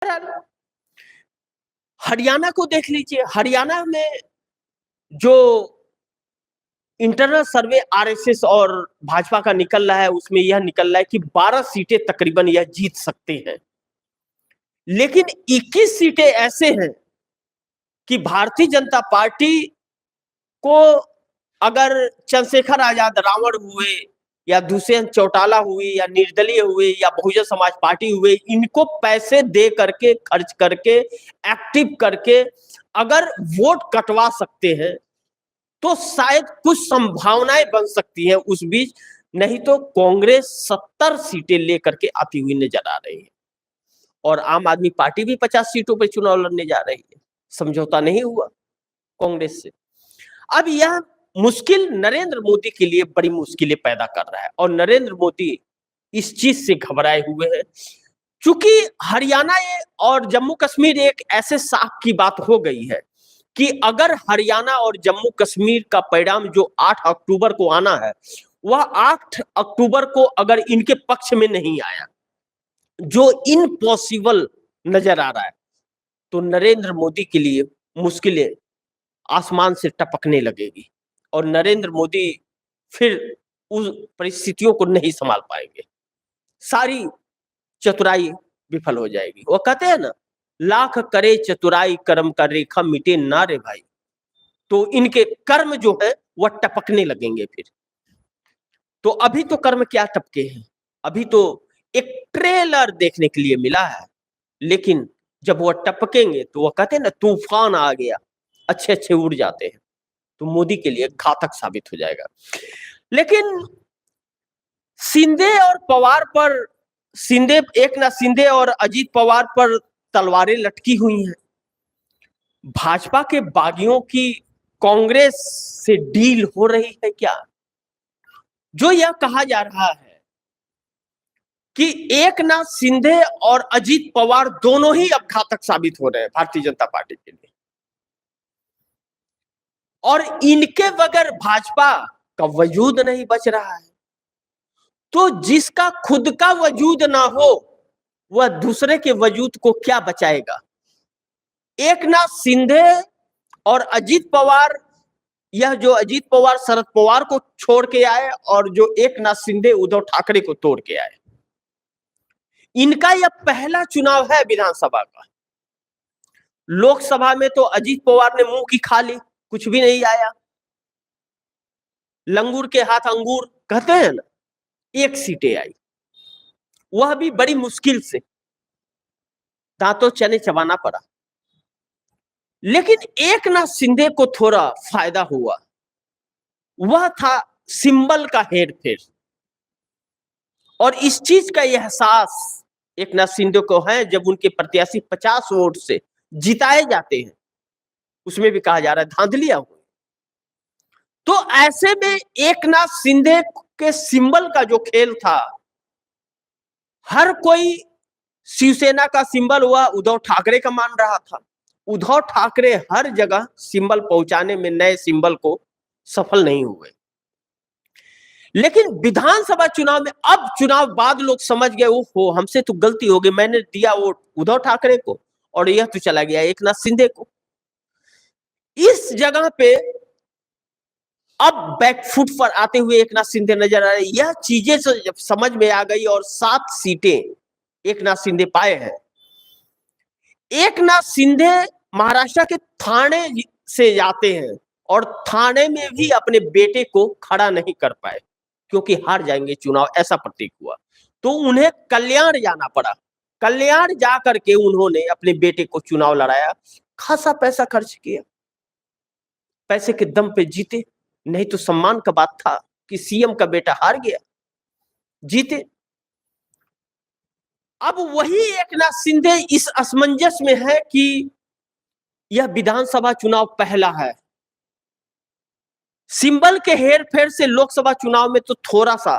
बहरहाल, हरियाणा को देख लीजिए। हरियाणा में जो इंटरनल सर्वे आरएसएस और भाजपा का निकल रहा है, उसमें यह निकल रहा है कि 12 सीटें तकरीबन यह जीत सकते हैं, लेकिन 21 सीटें ऐसे हैं कि भारतीय जनता पार्टी को, अगर चंद्रशेखर आजाद रावण हुए या दुष्यंत चौटाला हुए या निर्दलीय हुए या बहुजन समाज पार्टी हुए, इनको पैसे दे करके, खर्च करके, एक्टिव करके अगर वोट कटवा सकते हैं तो शायद कुछ संभावनाएं बन सकती हैं उस बीच। नहीं तो कांग्रेस 70 सीटें लेकर के आती हुई नजर आ रही है और आम आदमी पार्टी भी 50 सीटों पर चुनाव लड़ने जा रही है। समझौता नहीं हुआ कांग्रेस से। अब यह मुश्किल नरेंद्र मोदी के लिए बड़ी मुश्किलें पैदा कर रहा है और नरेंद्र मोदी इस चीज से घबराए हुए हैं, चूंकि हरियाणा और जम्मू कश्मीर एक ऐसे साख की बात हो गई है कि अगर हरियाणा और जम्मू कश्मीर का परिणाम जो 8 अक्टूबर को आना है, वह 8 अक्टूबर को अगर इनके पक्ष में नहीं आया, जो इम्पॉसिबल नजर आ रहा है, तो नरेंद्र मोदी के लिए मुश्किलें आसमान से टपकने लगेगी और नरेंद्र मोदी फिर उस परिस्थितियों को नहीं संभाल पाएंगे। सारी चतुराई विफल हो जाएगी। वो कहते हैं ना, लाख करे चतुराई कर्म का रेखा मिटे ना रे भाई। तो इनके कर्म जो है वह टपकने लगेंगे फिर। तो अभी तो कर्म क्या टपके हैं, अभी तो एक ट्रेलर देखने के लिए मिला है, लेकिन जब वह टपकेंगे तो वह कहते हैं ना, तूफान आ गया, अच्छे अच्छे उड़ जाते हैं। तो मोदी के लिए घातक साबित हो जाएगा। लेकिन शिंदे और पवार पर, एक ना शिंदे और अजीत पवार पर तलवारें लटकी हुई हैं। भाजपा के बागियों की कांग्रेस से डील हो रही है क्या? जो यह कहा जा रहा है कि एकनाथ शिंदे और अजीत पवार दोनों ही अब घातक साबित हो रहे हैं भारतीय जनता पार्टी के लिए, और इनके बगैर भाजपा का वजूद नहीं बच रहा है। तो जिसका खुद का वजूद ना हो, वह दूसरे के वजूद को क्या बचाएगा? एकनाथ शिंदे और अजीत पवार, यह जो अजीत पवार शरद पवार को छोड़ के आए और जो एकनाथ शिंदे उद्धव ठाकरे को तोड़ के आए, इनका यह पहला चुनाव है विधानसभा का। लोकसभा में तो अजीत पवार ने मुंह की खा ली, कुछ भी नहीं आया। लंगूर के हाथ अंगूर कहते हैं ना, 1 सीटें आई, वह भी बड़ी मुश्किल से, दांतों चने चबाना पड़ा। लेकिन एकनाथ शिंदे को थोड़ा फायदा हुआ, वह था सिंबल का हेरफेर, और इस चीज का एहसास एकनाथ शिंदे को है जब उनके प्रत्याशी 50 वोट से जिताए जाते हैं। उसमें भी कहा जा रहा है धांधलियां हुई। तो ऐसे में एकनाथ शिंदे के सिंबल का जो खेल था, हर कोई शिवसेना का सिंबल हुआ उद्धव ठाकरे का मान रहा था। उद्धव ठाकरे हर जगह सिंबल पहुंचाने में नए सिंबल को सफल नहीं हुए। लेकिन विधानसभा चुनाव में, अब चुनाव बाद लोग समझ गए, ओहो हमसे तो गलती हो गई, मैंने दिया वोट उद्धव ठाकरे को और यह तो चला गया एकनाथ शिंदे को। इस जगह पे अब बैकफुट पर आते हुए एकनाथ शिंदे नजर आ रहे। यह चीजें जब समझ में आ गई और 7 सीटें एकनाथ शिंदे पाए हैं। एकनाथ शिंदे महाराष्ट्र के थाने से जाते हैं और थाने में भी अपने बेटे को खड़ा नहीं कर पाए क्योंकि हार जाएंगे चुनाव, ऐसा प्रतीक हुआ। तो उन्हें कल्याण जाना पड़ा। कल्याण जा करके उन्होंने अपने बेटे को चुनाव लड़ाया, खासा पैसा खर्च किया, पैसे के दम पे जीते। नहीं तो सम्मान का बात था कि सीएम का बेटा हार गया, जीते। अब वही एकनाथ शिंदे इस असमंजस में है कि यह विधानसभा चुनाव पहला है। सिंबल के हेरफेर से लोकसभा चुनाव में तो थोड़ा सा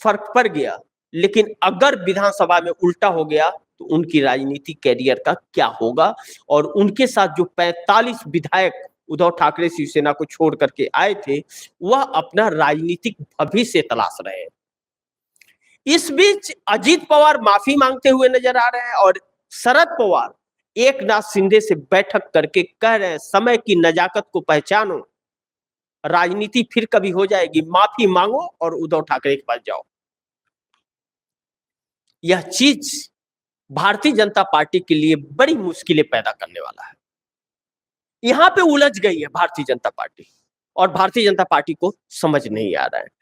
फर्क पड़ गया, लेकिन अगर विधानसभा में उल्टा हो गया तो उनकी राजनीतिक कैरियर का क्या होगा? और उनके साथ जो 45 विधायक उद्धव ठाकरे शिवसेना को छोड़ करके आए थे, वह अपना राजनीतिक भविष्य तलाश रहे हैं। इस बीच अजीत पवार माफी मांगते हुए नजर आ रहे हैं और शरद पवार एकनाथ शिंदे से बैठक करके कह रहे हैं समय की नजाकत को पहचानो, राजनीति फिर कभी हो जाएगी, माफी मांगो और उद्धव ठाकरे के पास जाओ। यह चीज भारतीय जनता पार्टी के लिए बड़ी मुश्किलें पैदा करने वाला है। यहां पे उलझ गई है भारतीय जनता पार्टी और भारतीय जनता पार्टी को समझ नहीं आ रहा है।